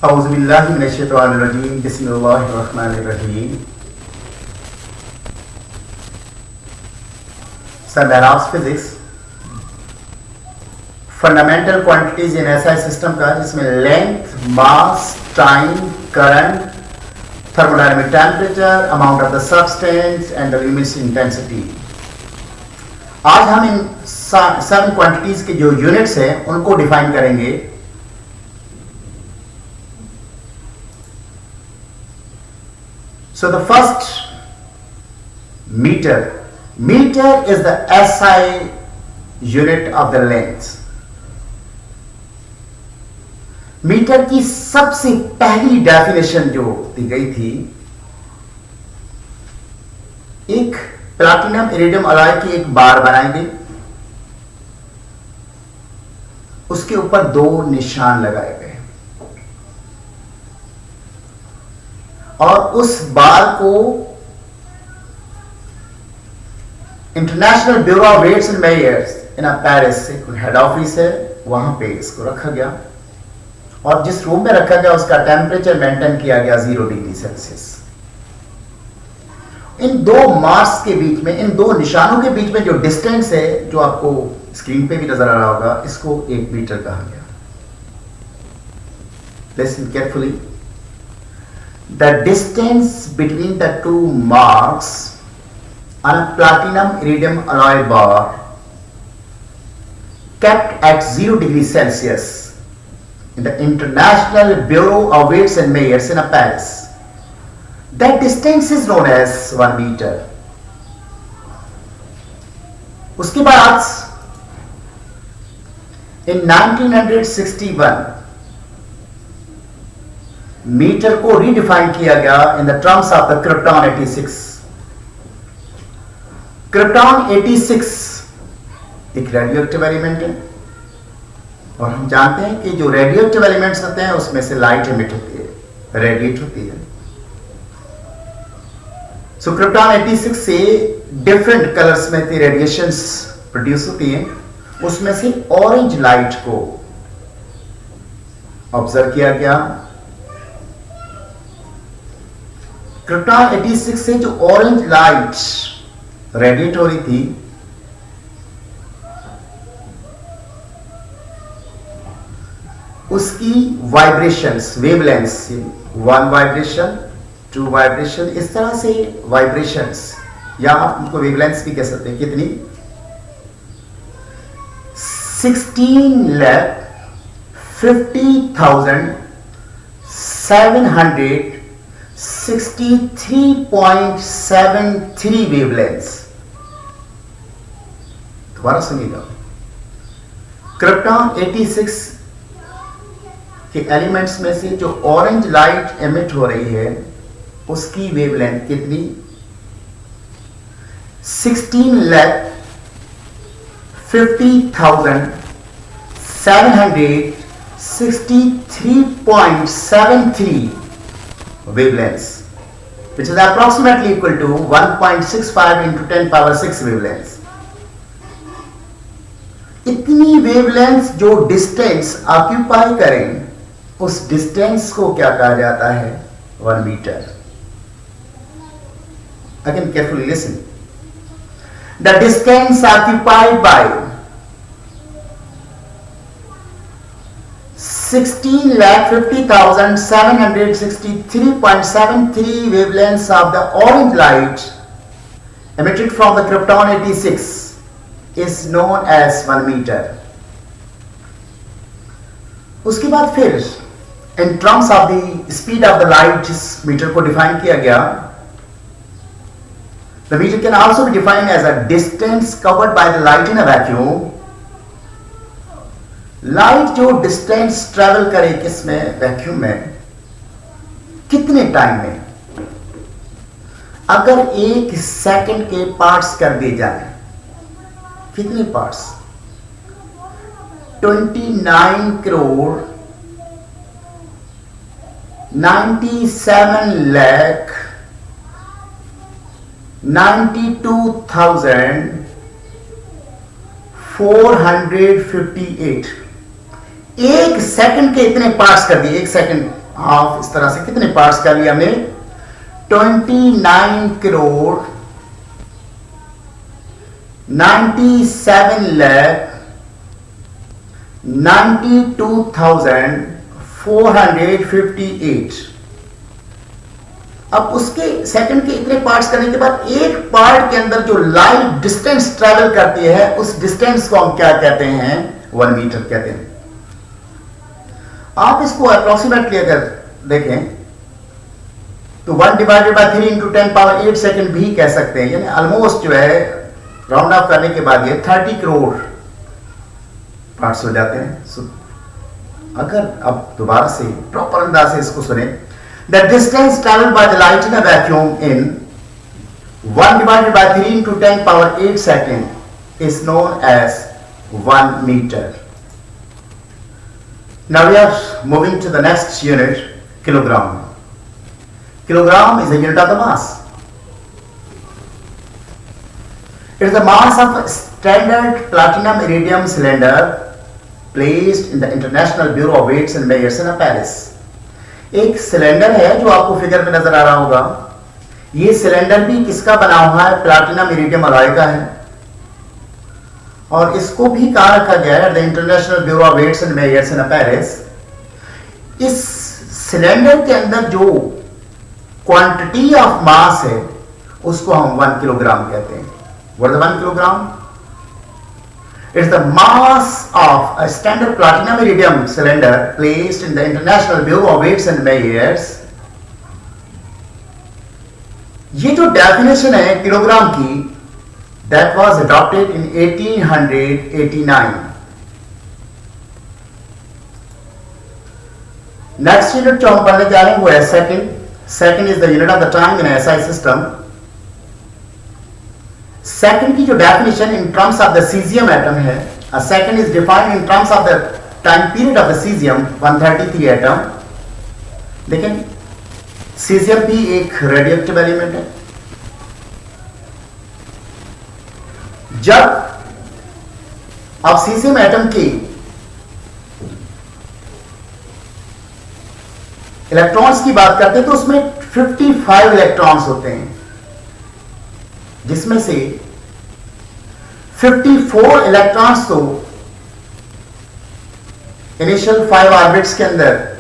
औज़ुबिल्लाहि मिनश्शैतानिर्रजीम बिस्मिल्लाहिर्रहमानिर्रहीम। Sir Meraj physics fundamental quantities इन ऐसा system का जिसमें length, mass, time, current, thermodynamic temperature, amount of the substance and the limits intensity. आज हम इन 7 quantities के जो यूनिट्स हैं उनको डिफाइन करेंगे। So the first meter. Meter is the SI unit of the length. Metre की सबसे पहली डेफिनेशन जो दी गई थी, एक प्लैटिनम इरिडियम अलॉय की एक बार बनाई गई, उसके ऊपर 2 निशान लगाए गए और उस बार को international bureau of weights and measures in Paris से हेड ऑफिस है, वहां पे इसको रखा गया और जिस रूम में रखा गया उसका टेम्परेचर मेंटेन किया गया 0 डिग्री सेल्सियस। इन 2 मार्क्स के बीच में, इन 2 निशानों के बीच में जो डिस्टेंस है, जो आपको स्क्रीन पे भी नजर आ रहा होगा, इसको 1 मीटर कहा गया। Listen carefully. The distance between the 2 marks on a platinum iridium alloy bar kept at 0 degree Celsius in the International Bureau of Weights and Measures in Paris. That distance is known as 1 meter. उसके बाद in 1961 metre को redefine किया गया in the terms of the krypton 86। Krypton 86 एक radio active element है और हम जानते हैं कि जो रेडियो एक्टिव एलिमेंट्स होते हैं उसमें से लाइट एमिट होती है, रेडिएट होती है। सो क्रिप्टॉन 86 से डिफरेंट कलर्स में रेडिएशंस प्रोड्यूस होती हैं। उसमें से ऑरेंज लाइट को ऑब्जर्व किया गया। क्रिप्टॉन 86 से जो ऑरेंज लाइट रेडिएट हो रही थी, उसकी वाइब्रेशंस, वेवलेंथ्स, 1 वाइब्रेशन, 2 वाइब्रेशन, इस तरह से वाइब्रेशंस, या आप उनको वेवलेंथ्स भी कह सकते हैं, कितनी 16,50,763.73 वेवलेंथ्स। दोबारा सुनिएगा। क्रिप्टॉन 86 के एलिमेंट्स में से जो ऑरेंज लाइट एमिट हो रही है उसकी वेवलेंथ कितनी 16,50,763.73 wavelengths, which is approximately equal to 1.65 into 10 power 6 wavelengths. इतनी वेवलेंथ जो डिस्टेंस ऑक्यूपाई करें, उस डिस्टेंस को क्या कहा जाता है 1 metre. Again carefully listen. The distance occupied by 16,50,763.73 wavelengths of the orange light emitted from the Krypton 86 is known as 1 meter. उसके बाद फिर in terms of the speed of the light जिस मीटर को डिफाइन किया गया, the meter can also be defined as a distance covered by the light in a vacuum. Light जो distance travel करे किसमें, वैक्यूम में, कितने टाइम में, अगर 1 सेकंड के पार्ट्स कर दिए जाए, कितने पार्ट्स 29,97,92,458 1 सेकंड के इतने पार्ट्स कर दिए, 1 सेकंड हाफ, इस तरह से कितने पार्ट्स कर लिए हमने? 29 करोड़ 97 लाख 92,458। अब उसके सेकंड के इतने पार्ट्स करने के बाद एक पार्ट के अंदर जो लाइट डिस्टेंस ट्रेवल करती है उस डिस्टेंस को हम क्या कहते हैं? 1 मीटर कहते हैं। आप इसको अप्रोक्सीमेटली अगर देखें तो 1 divided by 3 into 10 power 8 second भी कह सकते हैं, यानी ऑलमोस्ट जो है राउंड ऑफ करने के बाद ये 30 करोड़ पार्ट्स हो जाते हैं। अगर अब दोबारा से प्रॉपर अंदाज से इसको सुने, the distance travelled by the light in a vacuum in 1 divided by 3 into 10 power 8 second is known as 1 metre. Now we are moving to the next unit, kilogram. Kilogram is a unit of the mass. It is the mass of a standard platinum iridium cylinder placed in the International Bureau of Weights and Measures in Paris. एक cylinder है जो आपको figure में नजर आ रहा होगा। ये cylinder भी किसका बना हुआ है? प्लाटिनम इरिडियम अलॉय का है। और इसको भी कहा रखा गया है the international bureau of weights and measures in Paris. इस सिलेंडर के अंदर जो क्वांटिटी ऑफ मास है उसको हम 1 किलोग्राम कहते हैं। What is 1 kilogram? It's the mass of a standard platinum iridium cylinder placed in the international bureau of weights and measures. ये जो डेफिनेशन है किलोग्राम की, that was adopted in 1889. Next unit जो हम पढ़ने जा रहे हैं वो है second. Second is the unit of the time in SI system. Second की जो definition in terms of the caesium atom है, a second is defined in terms of the time period of the cesium 133 atom. लेकिन caesium भी एक radioactive element है। जब आप caesium atom की इलेक्ट्रॉन्स की बात करते हैं तो उसमें 55 इलेक्ट्रॉन्स होते हैं, जिसमें से 54 इलेक्ट्रॉन्स तो इनिशियल 5 ऑर्बिट्स के अंदर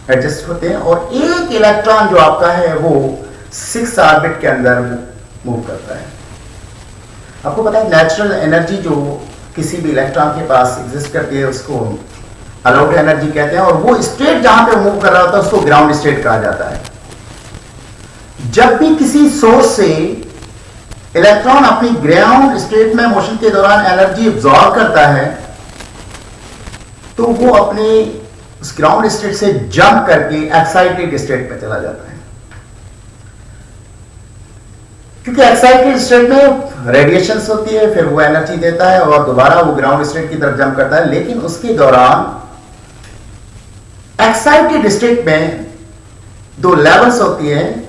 एडजस्ट होते हैं और एक इलेक्ट्रॉन जो आपका है वो 6 ऑर्बिट के अंदर मूव करता है। आपको पता है नेचुरल एनर्जी जो किसी भी इलेक्ट्रॉन के पास एग्जिस्ट करती है उसको अलाउड एनर्जी कहते हैं, और वो स्टेट जहां पे मूव कर रहा होता है उसको ग्राउंड स्टेट कहा जाता है। जब भी किसी सोर्स से इलेक्ट्रॉन अपनी ग्राउंड स्टेट में मोशन के दौरान एनर्जी एब्जॉर्ब करता है तो वो अपने उस ग्राउंड स्टेट से जंप करके एक्साइटेड स्टेट में चला जाता है, क्योंकि एक्साइटेड स्टेट में रेडिएशंस होती है, फिर वो एनर्जी देता है और दोबारा वो ग्राउंड स्टेट की तरफ जंप करता है। लेकिन उसके दौरान एक्साइटेड स्टेट में 2 लेवल्स होती है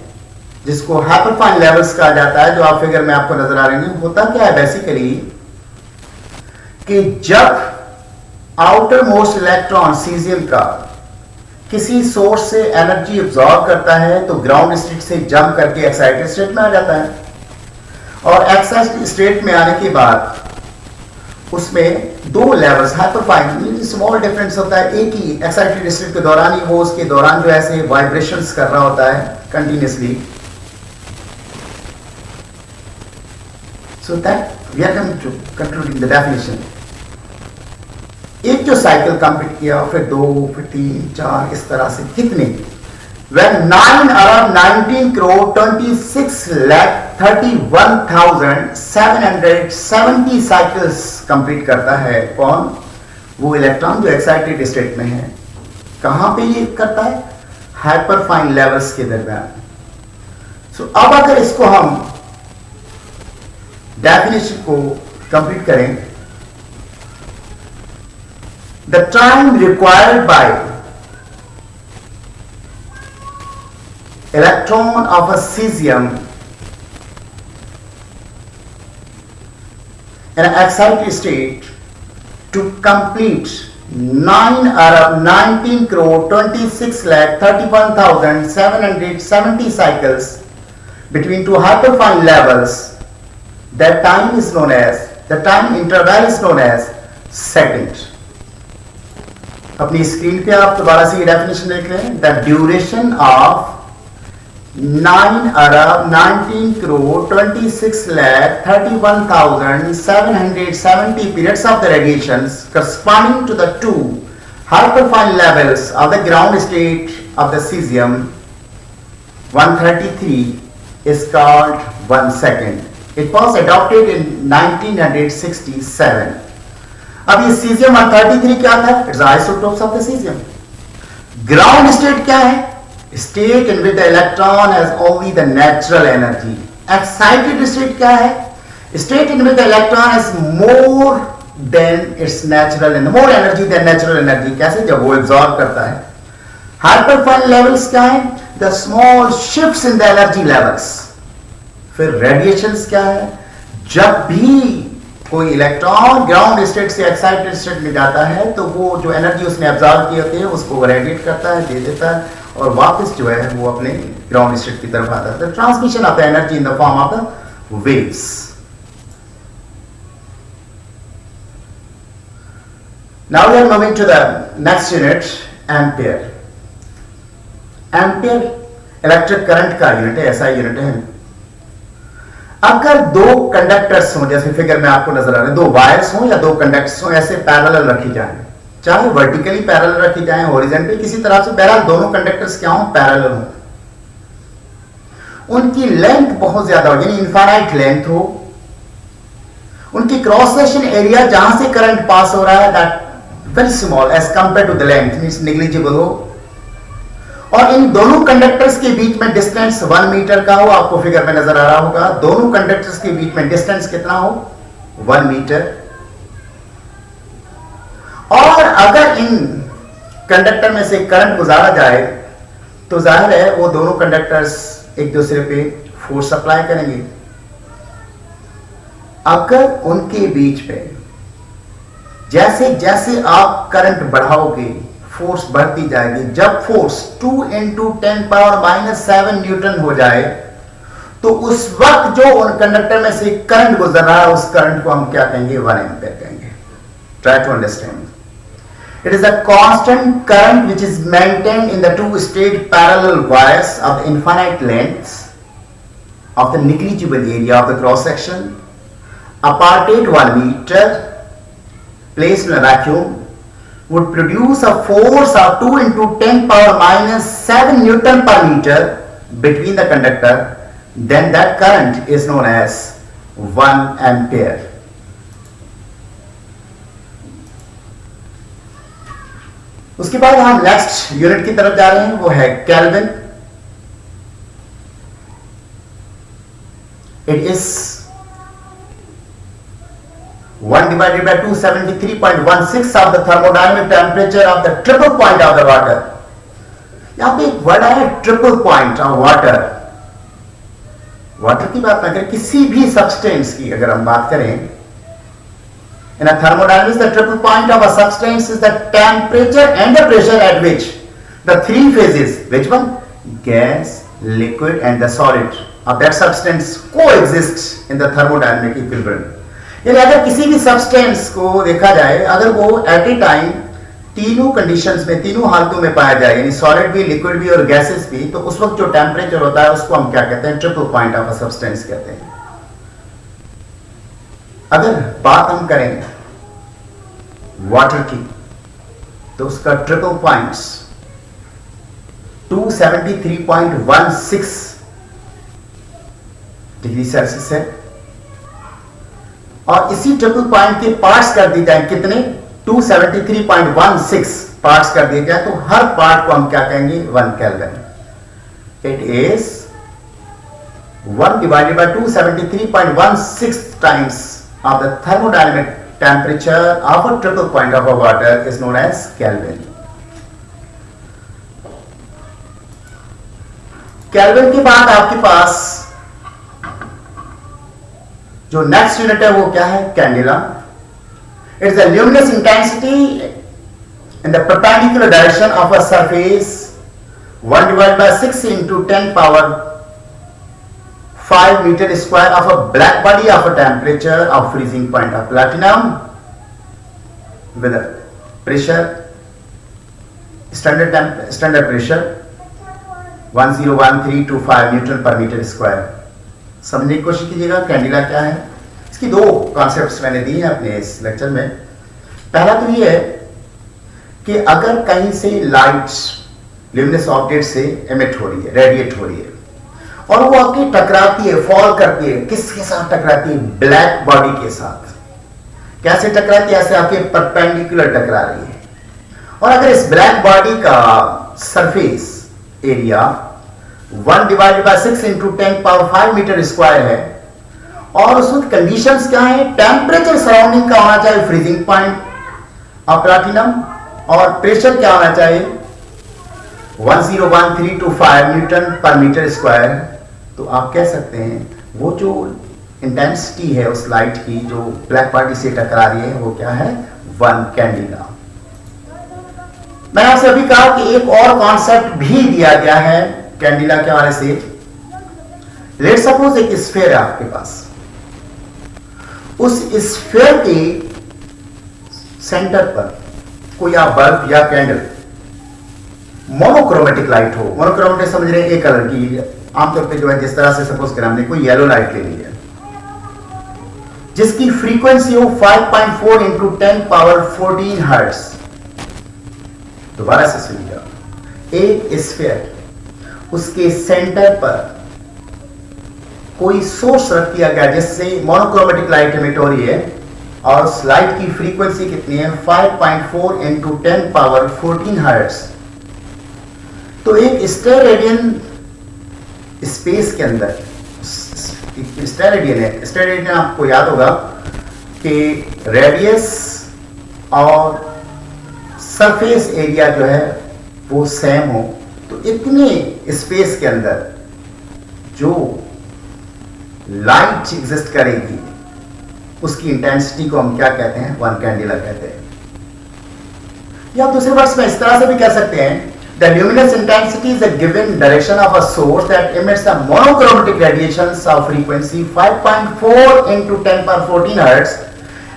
जिसको हाइपरफाइन लेवल्स कहा जाता है, जो आप फिगर में आपको नजर आ रहे हैं। होता क्या है बेसिकली कि जब आउटर मोस्ट इलेक्ट्रॉन सीजियम का किसी सोर्स से एनर्जी एब्जॉर्ब करता है तो ग्राउंड स्टेट से जंप करके एक्साइटेड स्टेट में आ जाता है, और एक्साइटेड स्टेट में आने के बाद उसमें 2 लेवल्स हाइपरफाइन स्मॉल डिफरेंस होता है। एक ही एक्साइटेड स्टेट के दौरान ही वो उसके दौरान जो ऐसे वाइब्रेशंस कर रहा होता है continuously. So that we are coming to concluding the definition. एक जो साइकिल कंप्लीट किया, फिर 2, फिर 3, 4, इस तरह से कितने, when 9 Arab 19 crore 26,31,770 cycles complete करता है। कौन? वो इलेक्ट्रॉन जो एक्साइटेड स्टेट में है। कहां पे ये करता है? हाइपरफाइन लेवल्स के दरमियान। सो अब अगर इसको हम डेफिनेशन को कंप्लीट करें, the time required by electron of a cesium in an excited state to complete 9 Arab 19 crore 26 lakh 31,770 cycles between two hyperfine levels. That time is known as, the time interval is known as second. अपनी screen पे आप दोबारा से ये definition देख रहे हैं. The duration of 9 Arab 19 crore 26 lakh 31,770 periods of the radiations corresponding to the two hyperfine levels of the ground state of the cesium 133 is called 1 second. It was adopted in 1967. अब ये cesium 133 क्या था? It's isotopes of the cesium. Ground state क्या है? State in which the electron has only the natural energy. Excited state क्या है? State in which the electron has more than its natural and more energy than natural energy. कैसे? जब वो absorb करता है. Hyperfine levels क्या है? The small shifts in the energy levels. फिर radiations क्या है? जब भी कोई इलेक्ट्रॉन ग्राउंड स्टेट से एक्साइटेड स्टेट में जाता है तो वो जो एनर्जी उसने एब्जॉर्ब की होती है उसको रेडिएट करता है, दे देता है और वापस जो है वो अपने ग्राउंड स्टेट की तरफ आता है. Transmission of the energy in the form of the waves. Now we are moving to the next unit, ampere. Ampere electric current का यूनिट है, ऐसा यूनिट है. अगर दो कंडक्टर्स हों, जैसे फिगर में आपको नजर आ रहा है, दो वायर्स हों या दो कंडक्टर्स हों, ऐसे पैरेलल रखी जाएं, चाहे वर्टिकली पैरेलल रखी जाएं, हॉरिजॉन्टली किसी तरह से, बहरहाल दोनों कंडक्टर्स क्या हों? पैरेलल हों. उनकी लेंथ बहुत ज्यादा हो, यानी इनफाइनाइट लेंथ हो. उनकी क्रॉस सेक्शन एरिया जहां से करंट पास हो रहा है that very small as compare to the length, means negligible हो. और इन दोनों कंडक्टर्स के बीच में डिस्टेंस 1 मीटर का हो. आपको फिगर में नजर आ रहा होगा, दोनों कंडक्टर्स के बीच में डिस्टेंस कितना हो? 1 मीटर. और अगर इन कंडक्टर में से करंट गुजारा जाए तो जाहिर है वो दोनों कंडक्टर्स एक दूसरे पे फोर्स अप्लाई करेंगे. अगर उनके बीच में जैसे जैसे आप करंट बढ़ाओगे फोर्स बढ़ती जाएगी. जब फोर्स 2 × 10⁻⁻7 न्यूटन हो जाए तो उस वक्त जो उन कंडक्टर में से करंट गुजर रहा है उस करंट को हम क्या कहेंगे? 1 एम्पियर कहेंगे. Try to understand. It is a constant current which is maintained in the two straight parallel wires of the infinite lengths of the negligible area of the cross section, aparted 1 meter, placed in a vacuum, would produce a force of 2 × 10⁻⁻7 Newton per meter between the conductor. Then that current is known as 1 ampere. उसके बाद हम next unit की तरफ जा रहे हैं, वो है kelvin. It is 1 divided by 273.16 of the thermodynamic temperature of the triple point of the water. यहां पे एक वर्ड है triple point of water. Water की बात ना करें, किसी भी सब्सटेंस की अगर हम बात करें, in a thermodynamics the triple point of a substance is the temperature and the pressure at which the three phases, which one? Gas, liquid and the solid of that substance coexist in the thermodynamic equilibrium. यानी अगर किसी भी substance को देखा जाए, अगर वो eight ए time तीनों कंडीशंस में, तीनों हालतों में पाया जाए, यानी सॉलिड भी, लिक्विड भी और गैसेस भी, तो उस वक्त जो टेम्परेचर होता है उसको हम क्या कहते हैं? Triple point of a substance कहते हैं. अगर बात हम करें वाटर की तो उसका ट्रिपल पॉइंट्स 273.16 डिग्री सेल्सियस है. और इसी ट्रिपल पॉइंट के पार्ट्स कर दिए जाए कितने? 273.16 पार्ट्स कर दिए जाए तो हर पार्ट को हम क्या कहेंगे? 1 kelvin. It is 1 divided by 273.16 times of the thermodynamic temperature of a triple point of a water is known as Kelvin. Kelvin के बाद आपके पास जो नेक्स्ट यूनिट है वो क्या है? Candela. It's the luminous intensity in the perpendicular direction of a surface 1 divided by 6 into 10 power 5 meter square of a black body of a temperature of freezing point of platinum with a pressure standard pressure 101325 Newton पर metre square. समझने की कोशिश कीजिएगा कैंडिला क्या है। इसकी दो concepts मैंने दी हैं अपने इस लेक्चर में। पहला तो ये है कि अगर कहीं से लाइट ल्यूमिनस ऑब्जेक्ट से एमिट हो रही है, रेडिएट हो रही है, और वो आके टकराती है, फॉल करती है, किसके साथ टकराती है? ब्लैक बॉडी के साथ। कैसे टकराती है? ऐसे आके परपेंडिकुलर टकरा रही है। और अगर इस ब्लैक बॉडी का surface area 1 divided by 6 into 10 power 5 metre square है, और उसमें कंडीशंस क्या है? टेम्परेचर सराउंडिंग का होना चाहिए फ्रीजिंग पॉइंट ऑफ प्लैटिनम, और प्रेशर क्या होना चाहिए? 101325 न्यूटन पर मीटर स्क्वायर। तो आप कह सकते हैं वो जो इंटेंसिटी है उस लाइट की जो ब्लैक बॉडी से टकरा रही है वो क्या है? 1 कैंडिला। मैंने आपसे अभी कहा कि एक और कॉन्सेप्ट भी दिया गया है कैंडिला के हवाले से। लेट्स सपोज एक स्फीयर है आपके पास, उस स्फीयर के सेंटर पर कोई आप बल्ब या कैंडल, मोनोक्रोमेटिक लाइट हो, मोनोक्रोमेटिक समझ रहे हैं एक कलर की, आमतौर पे जो है जिस तरह से सपोज करें हमने कोई येलो लाइट ले ली है जिसकी फ्रीक्वेंसी हो 5.4 इंटू 10 पावर 14 हर्ट्ज। दोबारा से सुनिएगा, एक स्फीयर, उसके सेंटर पर कोई सोर्स रख दिया गया जिससे मोनोक्रोमेटिक लाइट एमिट हो रही है, और उस लाइट की फ्रीक्वेंसी कितनी है? 5.4 इंटू 10 पावर 14 हर्ट्ज। तो एक स्टेरेडियन स्पेस के अंदर, स्टेरेडियन आपको याद होगा कि रेडियस और सरफेस एरिया जो है वो सेम हो, तो इतने स्पेस के अंदर जो लाइट एग्जिस्ट करेगी उसकी इंटेंसिटी को हम क्या कहते हैं? 1 कैंडिला कहते हैं। या दूसरे वर्ड्स में इस तरह से भी कह सकते हैं, the luminous intensity is a given direction of a source that emits a monochromatic radiations of frequency 5.4 into 10 power 14 hertz,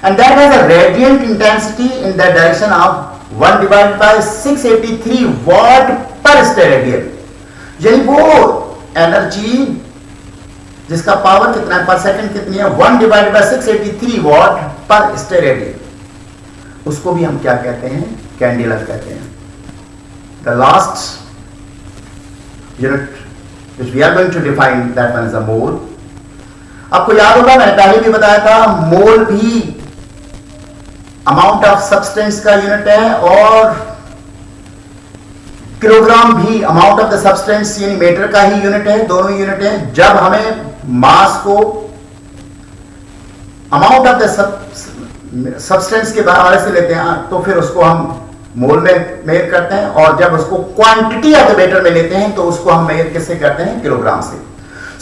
and that has a radiant intensity in the direction of 1 divided by 683 watt per steradian। यानी वो energy जिसका power कितना है पर second कितनी है? 1 divided bye 683 what पर steradian, उसको भी हम क्या कहते हैं? कैंडिला कहते हैं। The last unit which we are going to define, that one is a mole। आपको याद होगा मैंने पहले भी बताया था, मोल भी अमाउंट ऑफ सब्सटेंस का यूनिट है, और किलोग्राम भी अमाउंट ऑफ द सब्सटेंस यानी मीटर का ही यूनिट है। दोनों यूनिट है। जब हमें मास को अमाउंट ऑफ द सब्सटेंस के हवाले से लेते हैं तो फिर उसको हम मोल में मेजर करते हैं, और जब उसको क्वांटिटी ऑफ द मैटर में लेते हैं तो उसको हम मेजर किससे करते हैं? किलोग्राम से।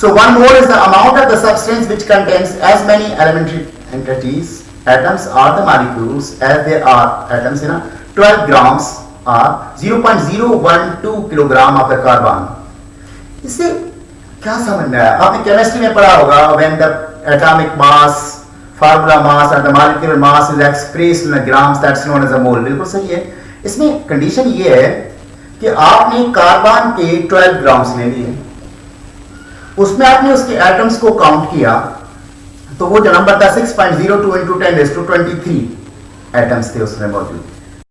So 1 mole is the amount of the substance which contains as many elementary entities atoms or the molecules as there are atoms in 12 grams or 0.012 kilogram of the carbon। इससे क्या समझ में आया? आपने केमिस्ट्री में पढ़ा होगा, when the atomic mass, formula mass and the molecular mass is expressed in grams, that's known as a mole। बिल्कुल सही है। इसमें कंडीशन ये है कि आपने कार्बन के 12 ग्राम्स ले लिए, उसमें आपने उसके एटम्स को काउंट किया तो वो जो नंबर था 6.02 into 10 raised to 23 एटम्स थे उसमें मौजूद।